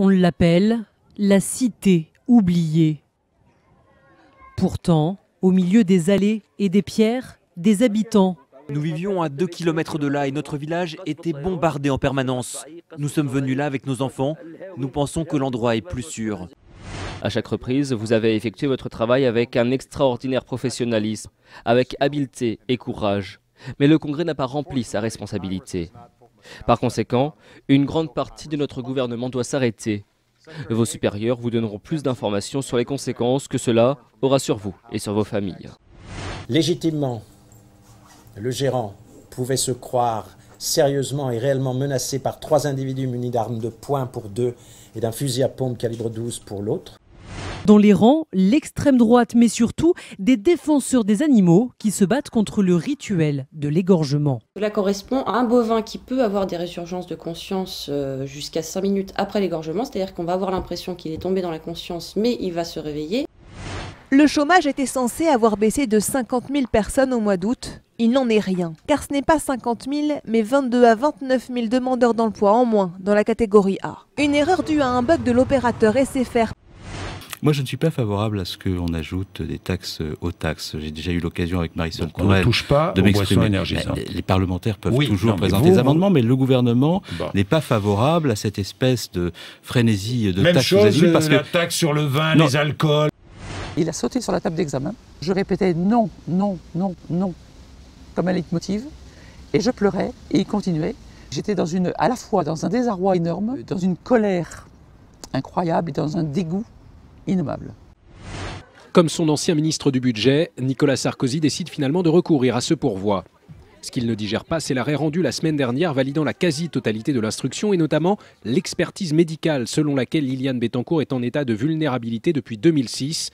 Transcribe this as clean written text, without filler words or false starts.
On l'appelle la cité oubliée. Pourtant, au milieu des allées et des pierres, des habitants. Nous vivions à 2 km de là et notre village était bombardé en permanence. Nous sommes venus là avec nos enfants. Nous pensons que l'endroit est plus sûr. À chaque reprise, vous avez effectué votre travail avec un extraordinaire professionnalisme, avec habileté et courage. Mais le Congrès n'a pas rempli sa responsabilité. Par conséquent, une grande partie de notre gouvernement doit s'arrêter. Vos supérieurs vous donneront plus d'informations sur les conséquences que cela aura sur vous et sur vos familles. Légitimement, le gérant pouvait se croire sérieusement et réellement menacé par 3 individus munis d'armes de poing pour 2 et d'un fusil à pompe calibre 12 pour l'autre. Dans les rangs, l'extrême droite, mais surtout des défenseurs des animaux qui se battent contre le rituel de l'égorgement. Cela correspond à un bovin qui peut avoir des résurgences de conscience jusqu'à 5 minutes après l'égorgement, c'est-à-dire qu'on va avoir l'impression qu'il est tombé dans la conscience, mais il va se réveiller. Le chômage était censé avoir baissé de 50 000 personnes au mois d'août. Il n'en est rien, car ce n'est pas 50 000, mais 22 à 29 000 demandeurs d'emploi en moins dans la catégorie A. Une erreur due à un bug de l'opérateur SFR. Moi, je ne suis pas favorable à ce qu'on ajoute des taxes aux taxes. J'ai déjà eu l'occasion avec Marisol Touraine de m'exprimer. Les parlementaires peuvent toujours présenter des amendements, mais le gouvernement n'est pas favorable à cette espèce de frénésie de taxes aux animaux. Parce que la taxe sur le vin, les alcools. Il a sauté sur la table d'examen. Je répétais non, non, non, non, comme un leitmotiv. Et je pleurais et il continuait. J'étais à la fois dans un désarroi énorme, dans une colère incroyable et dans un dégoût innommable. Comme son ancien ministre du budget, Nicolas Sarkozy décide finalement de recourir à ce pourvoi. Ce qu'il ne digère pas, c'est l'arrêt rendu la semaine dernière validant la quasi-totalité de l'instruction et notamment l'expertise médicale selon laquelle Liliane Bettencourt est en état de vulnérabilité depuis 2006